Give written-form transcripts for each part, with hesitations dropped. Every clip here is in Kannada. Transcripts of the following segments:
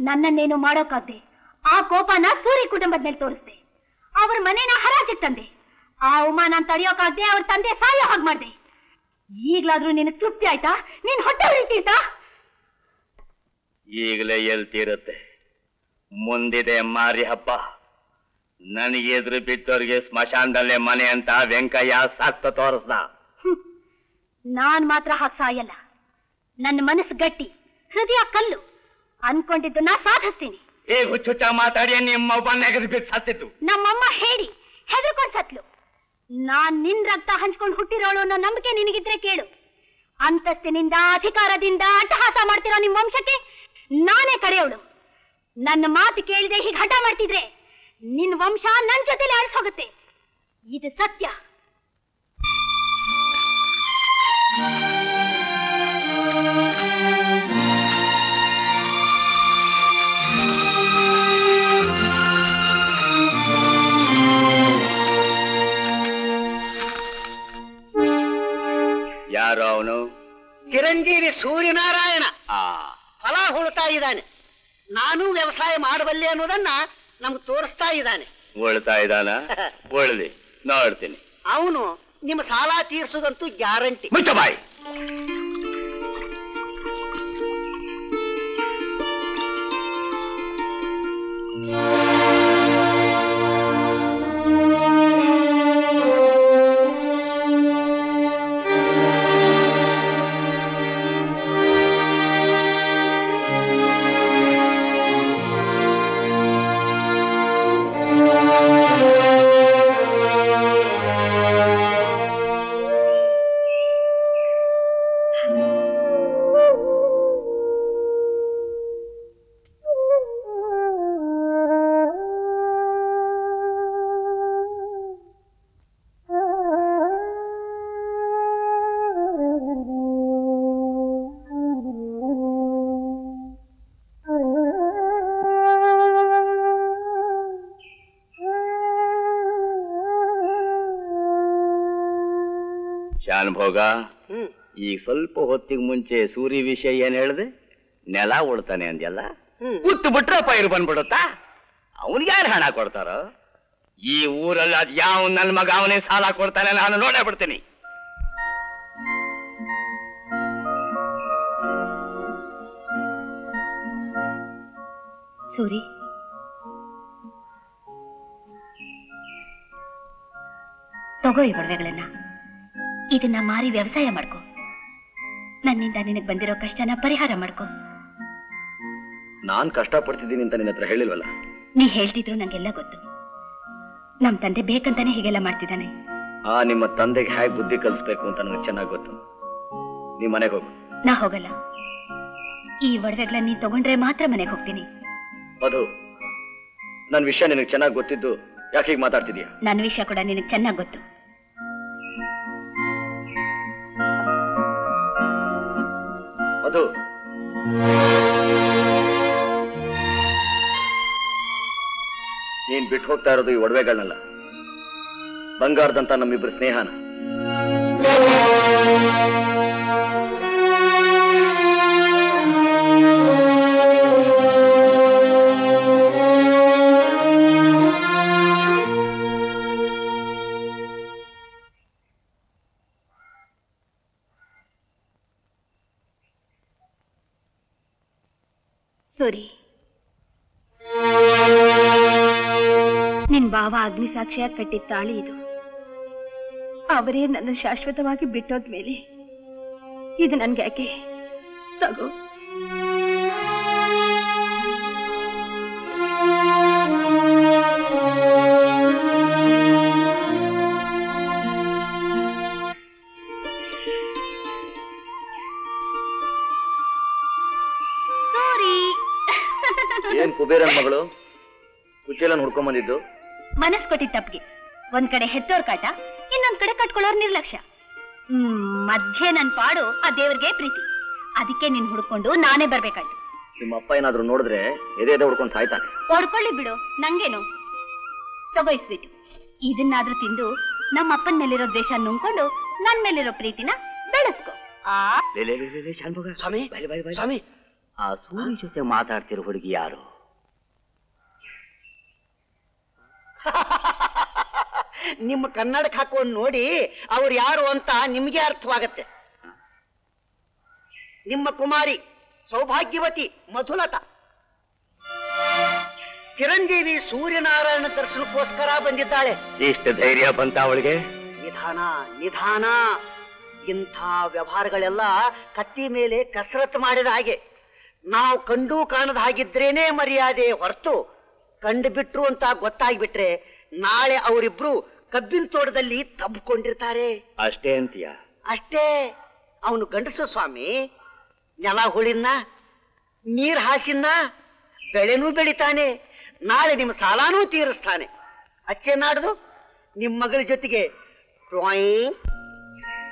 ನನ್ನನ್ನೇನು ಮಾಡೋಕಾಗ್ದೆ ಆ ಕೋಪನ ಸೂರಿ ಕುಟುಂಬದ ಮೇಲೆ ತೋರಿಸ್ದೆ. ಅವ್ರ ಮನೇನ ಹರಾಜಿಗೆ ತಂದೆ. ಆ ಅವಮಾನ ತಡೆಯೋಕಾಗ್ದೆ ಅವ್ರ ತಂದೆ ಸಾಯೋ ಹಾಗೆ ಮಾಡ್ದೆ. ಈಗ್ಲಾದ್ರೂ ನಿನಗೆ ತೃಪ್ತಿ ಆಯ್ತಾ? ನೀನ್ ಹೊಟ್ಟೆ ಉರಿತೀತಾ? ಈಗಲೇ ಎಲ್ತಿರುತ್ತೆ. ಮುಂದಿದೆ ಮಾರಿ ಹಬ್ಬ. ನನಗೆ ಎದುರು ಬಿಟ್ಟವ್ರಿಗೆ ಸ್ಮಶಾನದಲ್ಲೇ ಮನೆ ಅಂತ ವೆಂಕಯ್ಯ ಸಾಕ್ತ ತೋರಿಸ್ದ. ನಾನ್ ಮಾತ್ರ ಹಾಗೆ ಸಾಯಲ್ಲ. ನನ್ನ ಮನಸ್ಸು ಗಟ್ಟಿ, ಹೃದಯ ಕಲ್ಲು. ಅನ್ಕೊಂಡಿದ್ದನ್ನ ಸಾಧಿಸ್ತೀನಿ. ಈಗ ಹುಚ್ಚುಚ್ಚ ಮಾತಾಡಿ ನಿಮ್ಮೊಬ್ಬ ಎದುರು ಬಿಟ್ಟು ಸತ್ತಿತ್ತು. ನಮ್ಮಮ್ಮ ಹೇಳಿ ಹೆದರ್ಕೊಂಡ್ ಸತ್ಲು. ನಾನ್ ನಿನ್ ರಕ್ತ ಹಂಚ್ಕೊಂಡು ಹುಟ್ಟಿರೋಳು ಅನ್ನೋ ನಂಬಿಕೆ ನಿನಗಿದ್ರೆ ಕೇಳು. ಅಂತಸ್ತಿನಿಂದ ಅಧಿಕಾರದಿಂದ ಅಟ್ಟಹಾಸ ಮಾಡ್ತಿರೋ ನಿಮ್ ವಂಶಕ್ಕೆ ನಾನೇ ಕರೆಯೋಳು. ನನ್ನ ಮಾತು ಕೇಳಿದೆ ಹೀಗೆ ಹಠ ಮಾಡ್ತಿದ್ರೆ ನಿನ್ ವಂಶ ನನ್ ಜೊತೆಲಿ ಅಳಿಸೋಗುತ್ತೆ. ಇದು ಸತ್ಯ. ಯಾರು ಅವನು? ಚಿರಂಜೀವಿ ಸೂರ್ಯನಾರಾಯಣ. ಫಲ ಹುಳ್ತಾ ಇದ್ದಾನೆ. ನಾನು ವ್ಯವಸಾಯ ಮಾಡಬಲ್ಲೆ ಅನ್ನೋದನ್ನ ನಮ್ಗೆ ತೋರಿಸ್ತಾ ಇದ್ದಾನೆ. ಉಳ್ತಾ ಇದ್ದಾನ? ಉಳ್ದಿ ನೋಡ್ತೀನಿ. ಅವನು ನಿಮ್ಮ ಸಾಲ ತೀರ್ಸೋದಂತೂ ಗ್ಯಾರಂಟಿ. ಮುಚ್ಚಬಾಯಿ. ಶಾನುಭೋಗ, ಈಗ ಸ್ವಲ್ಪ ಹೊತ್ತಿಗೆ ಮುಂಚೆ ಸೂರಿ ವಿಷಯ ಏನ್ ಹೇಳ್ದೆ? ನೆಲ ಉಳ್ತಾನೆ ಅಂದ್ಯಲ್ಲ, ಉತ್ತು ಬಿಟ್ರೆ ಪೈರು ಬಂದ್ಬಿಡುತ್ತಾ? ಅವನಿಗೆ ಯಾರು ಹಣ ಕೊಡ್ತಾರೋ? ಈ ಊರಲ್ಲಿ ಅದ್ ಯಾವ ನನ್ನ ಮಗ ಅವನೇ ಸಾಲ ಕೊಡ್ತಾನೆ, ನಾನು ನೋಡೇ ಬಿಡ್ತೀನಿ. ಸೂರಿ, ತಗೋ ಈ ಒಡವೆಗಳನ್ನ. ಇದನ್ನ ಮಾರಿ ವ್ಯವಸಾಯ ಮಾಡ್ಕೊ. ನನ್ನಿಂದ ನಿನಗೆ ಬಂದಿರೋ ಕಷ್ಟನ ಪರಿಹಾರ ಮಾಡ್ಕೊ. ನಾನ್ ಕಷ್ಟ ಪಡ್ತಿದ್ದೀನಿ ಅಂತ ನಿನ್ನ ಹತ್ರ ಹೇಳಿಲ್ವಲ್ಲ? ನೀ ಹೇಳ್ತಿದ್ರು ನಂಗೆಲ್ಲ ಗೊತ್ತು. ನಮ್ ತಂದೆ ಬೇಕಂತಾನೆ ಹೀಗೆಲ್ಲ ಮಾಡ್ತಿದ್ದಾನೆ. ನಿಮ್ಮ ತಂದೆಗೆ ಹೇಗೆ ಬುದ್ಧಿ ಕಲಿಸ್ಬೇಕು ಅಂತ ನನಗೆ ಚೆನ್ನಾಗಿ ಗೊತ್ತು. ನೀ ಮನೆಗೆ ಹೋಗು. ನಾ ಹೋಗಲ್ಲ. ಈ ಒಡವೆಗಳನ್ನ ನೀ ತಗೊಂಡ್ರೆ ಮಾತ್ರ ಮನೆಗೆ ಹೋಗ್ತೀನಿ. ಅದು ನನ್ನ ವಿಷಯ ನಿನಗೆ ಚೆನ್ನಾಗಿ ಗೊತ್ತಿದ್ದು ಯಾಕೆ ಹೀಗೆ ಮಾತಾಡ್ತಿದೀಯ? ನನ್ನ ವಿಷಯ ಕೂಡ ನಿನಗೆ ಚೆನ್ನಾಗಿ ಗೊತ್ತು. ಅದು ನೀನ್ ಬಿಟ್ಟು ಹೋಗ್ತಾ ಇರೋದು ಈ ಒಡವೆಗಳನ್ನಲ್ಲ, ಬಂಗಾರದಂತ ನಮ್ಮಿಬ್ಬರ ಸ್ನೇಹನ. ಸೂರಿ, ನಿನ್ ಬಾವ ಅಗ್ನಿ ಸಾಕ್ಷಿಯಾಗಿ ಕಟ್ಟಿದ ತಾಳಿ ಇದು. ಅವರೇ ನನ್ನ ಶಾಶ್ವತವಾಗಿ ಬಿಟ್ಟೋದ್ಮೇಲೆ ಇದು ನನ್ಗೆ ಯಾಕೆ? ತಗೋ. ಏನ್ ಕುಬೇರನ್ ಮಗಳು ಕುಚೇಲನ್ ಹುಡ್ಕೊಂಡ್ ಬಂದಿದ್ದು? ಮನಸ್ ಕೊಟ್ಟಿದ್ದ ತಪ್ಪಿಗೆ. ಒಂದ್ ಕಡೆ ಹೆತ್ತೋರ್ ಕಾಟ, ಇನ್ನೊಂದ್ ಕಡೆ ಕಟ್ಕೊಳ್ಳೋರ್ ನಿರ್ಲಕ್ಷ್ಯ. ಮಧ್ಯೆ ನನ್ ಪಾಡು ಆ ದೇವ್ರಿಗೆ ಪ್ರೀತಿ. ಅದಕ್ಕೆ ನಿನ್ ಹುಡ್ಕೊಂಡು ನಾನೇ ಬರ್ಬೇಕಾಯ್ತು. ನಿಮ್ಮ ಅಪ್ಪ ಏನಾದ್ರು ನೋಡಿದ್ರೆ ಎದೆ ಹುಡ್ಕೊಂಡು ಸಾಯ್ತಾನೆ. ಹೊಡ್ಕೊಳ್ಳಿ ಬಿಡು, ನಂಗೇನು. ತಗೋಯಿಸ್ಬಿಟ್ಟು ಇದನ್ನಾದ್ರೂ ತಿಂದು ನಮ್ಮ ಅಪ್ಪನ ಮೇಲಿರೋ ದ್ವೇಷ ನುಂಗ್ಕೊಂಡು ನನ್ ಮೇಲಿರೋ ಪ್ರೀತಿನ ಬೆಳೆಸ್ಕೊ. ಸ್ವಾಮಿ, ಸ್ವಾಮಿ, ಆ ಸೂರಿ ಜೊತೆ ಮಾತಾಡ್ತಿರೋ ಹುಡುಗಿ ಯಾರು? ನಿಮ್ಮ ಕನ್ನಡಕ್ಕೆ ಹಾಕೊಂಡು ನೋಡಿ ಅವ್ರು ಯಾರು ಅಂತ ನಿಮ್ಗೆ ಅರ್ಥವಾಗತ್ತೆ. ನಿಮ್ಮ ಕುಮಾರಿ ಸೌಭಾಗ್ಯವತಿ ಮಧುಲತಾ ಚಿರಂಜೀವಿ ಸೂರ್ಯನಾರಾಯಣ ದರ್ಶನಕ್ಕೋಸ್ಕರ ಬಂದಿದ್ದಾಳೆ. ಎಷ್ಟು ಧೈರ್ಯ ಬಂತ ಅವಳಿಗೆ? ನಿಧಾನ ನಿಧಾನ. ಇಂಥ ವ್ಯವಹಾರಗಳೆಲ್ಲ ಕತ್ತಿ ಮೇಲೆ ಕಸರತ್ತು ಮಾಡಿದ ಹಾಗೆ. ನಾವು ಕಂಡು ಕಾಣದ ಹಾಗಿದ್ರೇನೆ ಮರ್ಯಾದೆ ಹೊರತು ಕಂಡು ಬಿಟ್ರು ಅಂತ ಗೊತ್ತಾಗ್ಬಿಟ್ರೆ ನಾಳೆ ಅವರಿಬ್ರು ಕಬ್ಬಿನ ತೋಟದಲ್ಲಿ ತಬ್ಕೊಂಡಿರ್ತಾರೆ. ಅಷ್ಟೇ ಅಂತೀಯ? ಅಷ್ಟೇ. ಅವನು ಗಂಡಸು ಸ್ವಾಮಿ. ನೆಲ ಹುಳಿನ ನೀರ್ ಹಾಸಿನ ಬೆಳೆನೂ ಬೆಳಿತಾನೆ. ನಾಳೆ ನಿಮ್ಮ ಸಾಲಾನೂ ತೀರಿಸ್ತಾನೆ. ಅಚ್ಚೆ ನಾಡ್ದು ನಿಮ್ಮ ಮಗಳ ಜೊತೆಗೆ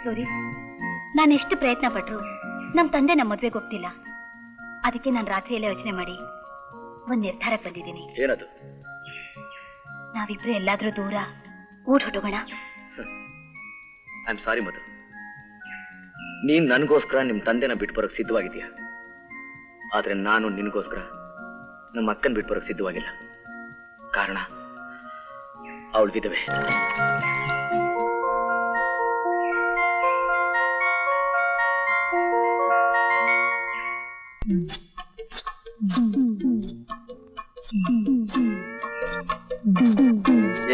ಸರಿ, ನಾನು ಎಷ್ಟು ಪ್ರಯತ್ನ ಪಟ್ರು ನಮ್ ತಂದೆ ನಮ್ಮ ಮದ್ವೆಗೆ ಹೋಗ್ತಿಲ್ಲ. ಅದಕ್ಕೆ ನಾನು ರಾತ್ರಿಯಲ್ಲೇ ಯೋಚನೆ ಮಾಡಿ ಒಂದ್ ನಿರ್ಧಾರಕ್ಕೆ ಬಂದಿದ್ದೀನಿ. ಏನದು? ನಾವಿಬ್ರು ಎಲ್ಲಾದ್ರೂ ದೂರ ಊಟ ಹೊಟ್ಟೋಗೋಣ. ಐ ಆಮ್ ಸಾರಿ ಮಧು, ನೀನ್ ನನ್ಗೋಸ್ಕರ ನಿಮ್ ತಂದೆನ ಬಿಟ್ಟು ಬರೋಕ್ ಸಿದ್ಧವಾಗಿದ್ಯಾ. ಆದ್ರೆ ನಾನು ನಿನ್ಗೋಸ್ಕರ ನಮ್ಮ ಅಕ್ಕನ್ ಬಿಟ್ಟು ಬರೋಕ್ ಸಿದ್ಧವಾಗಿಲ್ಲ. ಕಾರಣ ಅವಳು ವಿಧವೆ.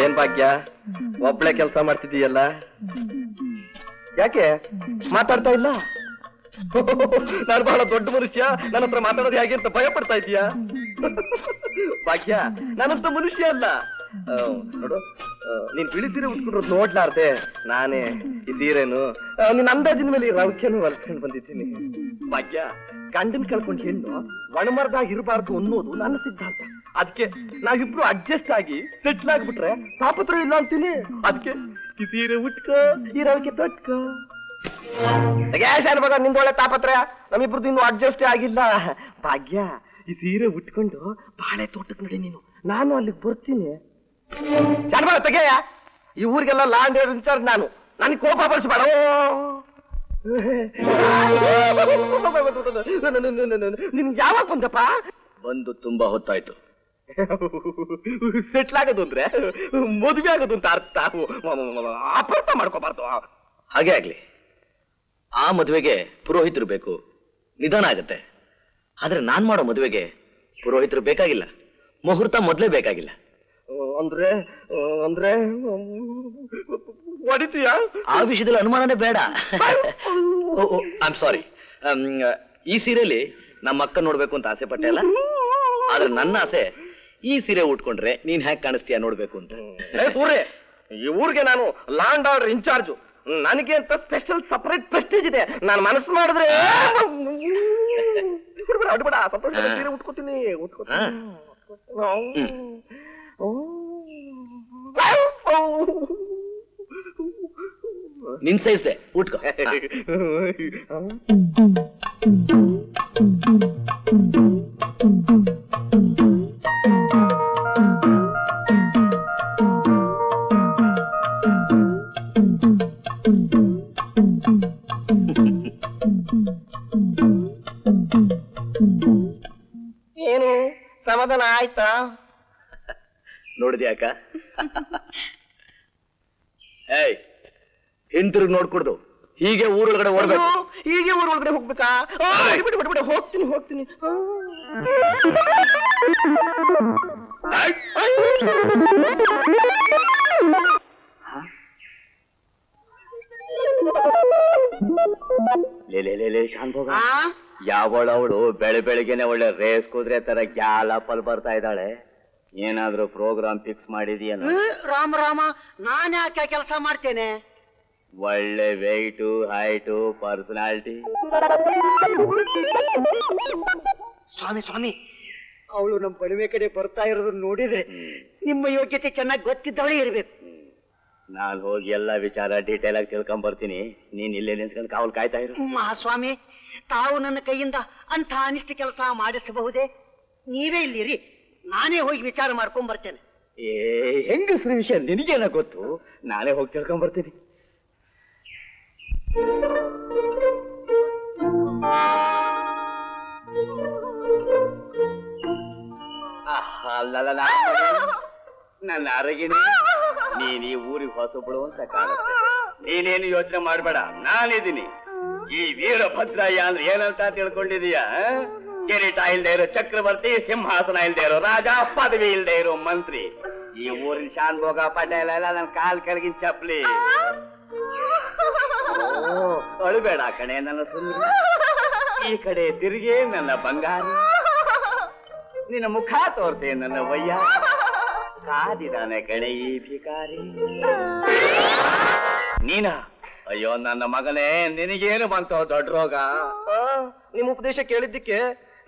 ಏನ್ ಭಾಗ್ಯ, ಒಬ್ಳೆ ಕೆಲಸ ಮಾಡ್ತಿದ್ದೀಯಲ್ಲ, ಯಾಕೆ ಮಾತಾಡ್ತಾ ಇಲ್ಲ? ನಾನು ಬಹಳ ದೊಡ್ಡ ಮನುಷ್ಯ, ನನ್ನ ಹತ್ರ ಮಾತಾಡೋದು ಹೇಗೆ ಅಂತ ಭಯ ಪಡ್ತಾ ಇದೀಯಾ? ಭಾಗ್ಯ, ನಾನಂತ ಮನುಷ್ಯ ಅಲ್ಲ. ನೋಡು, ನೀನ್ ಬಿಳಿ ಸೀರೆ ಉಟ್ಕೊಂಡ್ರು ನೋಡ್ಲಾರ್ದೆ ನಾನೇ ಈ ಸೀರೆನು ನಿನ್ ಅಂದಾಜಿನ ಮೇಲೆ ರೌಕ್ಯನು ಹೊಲ್ಸ್ಕೊಂಡು ಬಂದಿದ್ದೀನಿ. ಭಾಗ್ಯ, ಗಂಡನ್ ಕಳ್ಕೊಂಡು ಹೆಣ್ಣು ಒಣಮರದಾಗ ಇರಬಾರ್ದು ಅನ್ನೋದು ನನ್ನ ಸಿದ್ಧಾಂತ. ಅದಕ್ಕೆ ನಾವಿಬ್ರು ಅಡ್ಜಸ್ಟ್ ಆಗಿ ಸೆಟ್ಲ್ ಆಗ್ಬಿಟ್ರೆ ತಾಪತ್ರ ಇಲ್ಲ ಅಂತೀನಿ. ಅದಕ್ಕೆ ಈ ಸೀರೆ ಉಟ್ಕೋ, ಈ ರವಿಕೆ ತೊಟ್ಕೋ. ಮಗ ನಿಂದೊಳ್ಳೆ ತಾಪತ್ರ, ನಮ್ಮಿಬ್ರದ್ದು ಇನ್ನು ಅಡ್ಜಸ್ಟ್ ಆಗಿಲ್ಲ. ಭಾಗ್ಯ, ಈ ಸೀರೆ ಉಟ್ಕೊಂಡು ಬಾಳೆ ತೋಟಕ್ಕೆ ನಡಿ ನೀನು, ನಾನು ಅಲ್ಲಿಗೆ ಬರ್ತೀನಿ. ಚಂದ್ರಬಾಳ ತೆಗೆಯ, ಈ ಊರಿಗೆಲ್ಲ ಲ್ಯಾಂಡ್ ಇನ್ಚಾರ್ಜ್ ನಾನು, ನನಗೆ ಕೋಪ ಬರ್ಸ್ಬೇಡ. ನಿನ್ಗೆ ಯಾವಾಗ ಬಂದಪ್ಪ? ಬಂದು ತುಂಬಾ ಹೊತ್ತಾಯ್ತು. ಸೆಟ್ಲ್ ಆಗೋದು ಅಂದ್ರೆ ಮದುವೆ ಆಗೋದು ಅಂತ ಅರ್ಥ, ಅಪಾರ್ಥ ಮಾಡ್ಕೋಬಾರ್ದು. ಹಾಗೆ ಆಗ್ಲಿ. ಆ ಮದುವೆಗೆ ಪುರೋಹಿತರು ಬೇಕು, ನಿಧಾನ ಆಗತ್ತೆ. ಆದ್ರೆ ನಾನ್ ಮಾಡೋ ಮದುವೆಗೆ ಪುರೋಹಿತರು ಬೇಕಾಗಿಲ್ಲ, ಮುಹೂರ್ತ ಮೊದ್ಲೇ ಬೇಕಾಗಿಲ್ಲ. ಅಂದ್ರೆ ಅಂದ್ರೆ ಹೊಡಿತೀಯ? ಆ ವಿಷಯದಲ್ಲಿ ಅನುಮಾನನೇ ಬೇಡ. I am sorry. ಈ ಸೀರೆಯಲ್ಲಿ ನಮ್ಮ ಅಕ್ಕ ನೋಡ್ಬೇಕು ಅಂತ ಆಸೆ ಪಟ್ಟೆ ಅಲ್ಲ, ಆದ್ರೆ ನನ್ನ ಆಸೆ ಈ ಸೀರೆ ಉಟ್ಕೊಂಡ್ರೆ ನೀನ್ ಹ್ಯಾಕ್ ಕಾಣಿಸ್ತೀಯ ನೋಡ್ಬೇಕು ಅಂತ. ಈ ಊರಿಗೆ ನಾನು ಲ್ಯಾಂಡ್ ಆರ್ಡರ್ ಇನ್ಚಾರ್ಜು, ನನಗೆ ಅಂತ ಸ್ಪೆಷಲ್ ಸಪರೇಟ್ ಪ್ರೆಸ್ಟೇಜ್ ಇದೆ. ನಾನು ಮನಸ್ಸು ಮಾಡಿದ್ರೆ ಸೀರೆ ಉಟ್ಕೋತೀನಿ. ನಿನ್ ಸೈಜ್ದೆ ಉಟ್ಕೋ. ಏನು ಸಮಾಧಾನ ಆಯ್ತಾ? ನೋಡಿದ್ಯಾಕ? ಏಯ್, ಹಿಂತಿರುಗಿ ನೋಡ್ಕೊಡ್ದು, ಹೀಗೆ ಊರೊಳಗಡೆ ಓಡ್ಬೇಕು. ಹೀಗೆ ಊರೊಳಗಡೆ ಹೋಗ್ಬೇಕಾ? ಬಿಟ್ಟು ಹೋಗ್ತೀನಿ ಹೋಗ್ತೀನಿ. ಲೇ ಶಾಂಭೋಗ, ಯಾವಳವಳು ಬೆಳಗ್ಗೆನೆ ಒಳ್ಳೆ ರೇಸ್ ಕುದುರೆ ತರ ಗ್ಯಾಲಪಲ್ ಬರ್ತಾ ಇದ್ದಾಳೆ. ಏನಾದ್ರೂ ಪ್ರೋಗ್ರಾಮ್ ಫಿಕ್ಸ್ ಮಾಡಿದೀಯನ? ರಾಮ ರಾಮ, ನಾನ್ ಯಾಕೆ ಕೆಲಸ ಮಾಡ್ತೇನೆ? ಒಳ್ಳೆ ವೆಯ್ಟು, ಹೈಟು, ಪರ್ಸನಾಲಿಟಿ. ಸ್ವಾಮಿ ಸ್ವಾಮಿ, ಅವಳು ನಮ್ಮ ಬಡವೆ ಕಡೆ ಬರ್ತಾ ಇರೋದು ನೋಡಿದ್ರೆ ನಿಮ್ಮ ಯೋಗ್ಯತೆ ಚೆನ್ನಾಗಿ ಗೊತ್ತಿದ್ದವಳೇ ಇರ್ಬೇಕು. ನಾನು ಹೋಗಿ ಎಲ್ಲ ವಿಚಾರ ಡೀಟೇಲ್ ಆಗಿ ತಿಳ್ಕೊಂಡ್ ಬರ್ತೀನಿ. ನೀನ್ ಇಲ್ಲೇ ನಿಂತ್ಕೊಂಡು ಕಾವಲ್ ಕಾಯ್ತಾ ಇರು. ಮಹಾಸ್ವಾಮಿ, ತಾವು ನನ್ನ ಕೈಯಿಂದ ಅಂತ ಅನಿಷ್ಟ ಕೆಲಸ ಮಾಡಿಸಬಹುದೇ? ನೀವೇ ಇಲ್ಲಿರಿ, ನಾನೇ ಹೋಗಿ ವಿಚಾರ ಮಾಡ್ಕೊಂಡ್ ಬರ್ತೇನೆ. ಹೆಂಗಸ್ರ ವಿಷಯ ನಿನಗೇನ ಗೊತ್ತು, ನಾನೇ ಹೋಗಿ ತಿಳ್ಕೊಂಡ್ ಬರ್ತೀನಿ. ಅಲ್ಲಲ್ಲ ನನ್ನ ಅರಗಿನಿ ನೀನ್ ಈ ಊರಿಗೆ ಹೊಸಬಳು ಅಂತ ಕಾಣುತ್ತೆ. ನೀನೇನು ಯೋಚನೆ ಮಾಡ್ಬೇಡ, ನಾನಿದ್ದೀನಿ. ಈ ವೀರಭದ್ರಯ್ಯ ಅಂದ್ರೆ ಏನಂತ ತಿಳ್ಕೊಂಡಿದೀಯ? ಕಿರೀಟ ಇಲ್ದೇ ಇರೋ ಚಕ್ರವರ್ತಿ, ಸಿಂಹಾಸನ ಇಲ್ದೇ ಇರೋ ರಾಜ, ಪದವಿ ಇಲ್ದೇ ಇರೋ ಮಂತ್ರಿ. ಈ ಊರಿನ ಶಾನ್ ಭೋಗ ಪಟೇಲ ಎಲ್ಲ ನನ್ನ ಕಾಲ್ ಕೆಳಗಿನ ಚಪ್ಲಿ. ಅಳುಬೇಡ ಕಣೆ ನನ್ನ ಸುಂದರಿ, ಈ ಕಡೆ ತಿರುಗಿ ನನ್ನ ಬಂಗಾರಿ, ನಿನ್ನ ಮುಖ ತೋರ್ತೆ ನನ್ನ ವಯ್ಯ. ಕಾದಿದಾನೆ ಕಣೆ ಈ ಭಿಕಾರಿ. ನೀನ ಅಯ್ಯೋ ನನ್ನ ಮಗನೇ, ನಿನಗೇನು ಬಂತು ದೊಡ್ಡ ರೋಗ? ನಿಮ್ ಉಪದೇಶ ಕೇಳಿದ್ದಕ್ಕೆ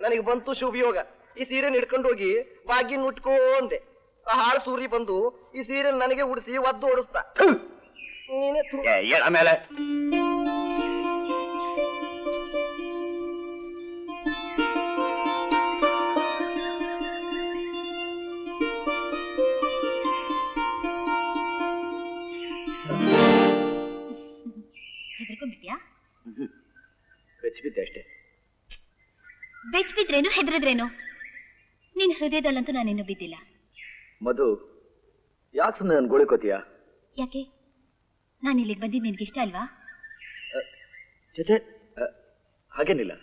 ನನಗೆ ಬಂತು ಶುಭಯೋಗ. ಈ ಸೀರೆ ಹಿಡ್ಕೊಂಡು ಹೋಗಿ ಬಾಗಿನ ಉಟ್ಕೊಂಡೆ. ಆ ಹಾಳು ಸೂರಿ ಬಂದು ಈ ಸೀರೆ ನನಗೆ ಉಡಿಸಿ ಒದ್ದು ಓಡಿಸ್ತಾ. ನೀನೇ ಆಮೇಲೆ ಹೆದರ್ಕೊಂಡ್ಬಿಟ್ಯಾ? ಬೆಚ್ಚಿಬಿದ್ದೆ ಅಷ್ಟೇ. ಬೆಚ್ಚಿಬಿದ್ರೇನು ಹೆದರಿದ್ರೇನು? ನಿನ್ ಹೃದಯದಲ್ಲಂತೂ ನಾನಿನ್ನು ಬಿದ್ದಿಲ್ಲ. ಮಧು, ಯಾಕೆ ಸುಮ್ಮನೆ ನನ್ ಗೋಳಿಕೋತೀಯ? ಯಾಕೆ? ನಾನು ಇಲ್ಲಿಗೆ ಬಂದಿದ್ದು ನಿನ್ಗಿಷ್ಟ ಅಲ್ವಾ? ಜೊತೆ ಹಾಗೇನಿಲ್ಲ,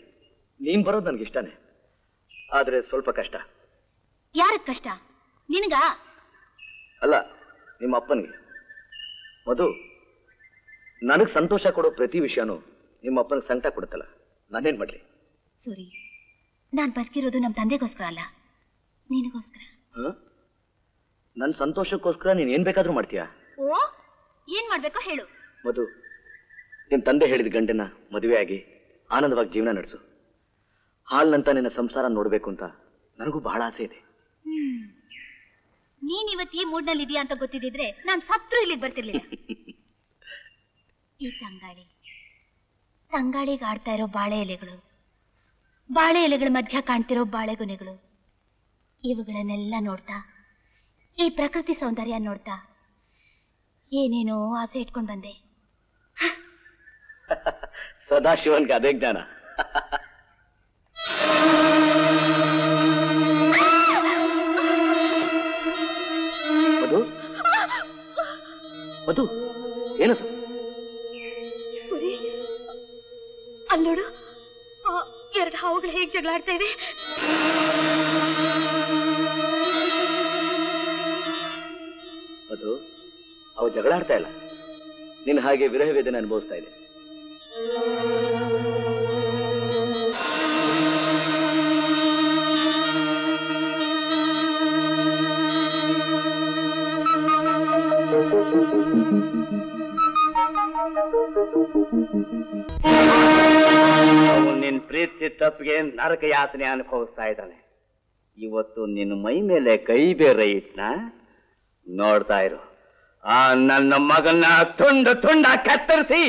ನೀನ್ ಬರೋದು ನನ್ಗಿಷ್ಟನೇ. ಆದ್ರೆ ಸ್ವಲ್ಪ ಕಷ್ಟ. ಯಾರಕ್ ಕಷ್ಟ? ನಿನಗ? ಅಲ್ಲ, ನಿಮ್ಮ ಅಪ್ಪನಿಗೆ. ಮಧು, ನನಗ್ ಸಂತೋಷ ಕೊಡೋ ಪ್ರತಿ ವಿಷಯನೂ ನಿಮ್ಮ ಅಪ್ಪನಿಗೆ ಸಂಕಟ ಕೊಡುತ್ತಲ್ಲ, ನಾನೇನ್ ಮಾಡ್ಲಿ? ಸೂರಿ, ನಾನ್ ಬದುಕಿರೋದು ನಮ್ಮ ತಂದೆಗೋಸ್ಕರ ಅಲ್ಲ, ನಿನಗೋಸ್ಕರ. ನನ್ನ ಸಂತೋಷಕ್ಕೋಸ್ಕರ ನೀನ್ ಏನ್ ಬೇಕಾದ್ರೂ ಮಾಡ್ತೀಯಾ? ಓ, ಏನ್ ಮಾಡ್ಬೇಕೋ ಹೇಳು. ಮಧು, ನಿನ್ ತಂದೆ ಹೇಳಿದ ಗಂಡನ ಮದುವೆ ಆಗಿ ಆನಂದವಾಗಿ ಜೀವನ ನಡೆಸು. ಹಾಲ್ನಂತ ನಿನ್ನ ಸಂಸಾರ ನೋಡ್ಬೇಕು ಅಂತ ನನಗೂ ಬಹಳ ಆಸೆ ಇದೆ. ನೀನ್ ಇವತ್ತು ಈ ಮೂಡ್ನಲ್ಲಿ ಇದೆಯಾ ಅಂತ ಗೊತ್ತಿದ್ರೆ ನಾನ್ ಸತ್ರು ಇಲ್ಲಿಗೆ ಬರ್ತಿರ್ಲಿಲ್ಲ. ಈ ತಂಗಾಳಿಗೆ ಆಡ್ತಾ ಇರೋ ಬಾಳೆ ಎಲೆಗಳು, ಬಾಳೆ ಎಲೆಗಳ ಮಧ್ಯ ಕಾಣ್ತಿರೋ ಬಾಳೆಗೊನೆಗಳು, ಇವುಗಳನ್ನೆಲ್ಲ ನೋಡ್ತಾ, ಈ ಪ್ರಕೃತಿ ಸೌಂದರ್ಯ ನೋಡ್ತಾ ಏನೇನೋ ಆಸೆ ಇಟ್ಕೊಂಡ್ ಬಂದೆ. ಸದಾಶಿವನ್ಗೆ ಅದೇ ಜ್ಞಾನ. ಮಧು, ಮಧು, ಏನದು? ಸುರಿ, ಅಲ್ಲೋಡು, ಎರಡು ಹಾವುಗಳು ಹೇಗೆ ಜಗಳಾಡ್ತೇವೆ. ಮಧು, ಅವು ಜಗಳಾಡ್ತಾ ಇಲ್ಲ, ನಿನ್ನ ಹಾಗೆ ವಿರಹ ವೇದನೆ ಅನುಭವಿಸ್ತಾ ಇದೆ. ನಿನ್ ಪ್ರೀತಿ ತಪ್ಪಿಗೆ ನರಕ ಯಾತನೆ ಅನುಭವಿಸ್ತಾ ಇದ್ದಾನೆ. ಇವತ್ತು ನಿನ್ನ ಮೈ ಮೇಲೆ ಕೈ ಬೇರೆ ಇಟ್ನ ನೋಡ್ತಾ ಇರು. ಆ ನನ್ನ ಮಗನ್ನ ತುಂಡ ತುಂಡ ಕತ್ತರಿಸಿ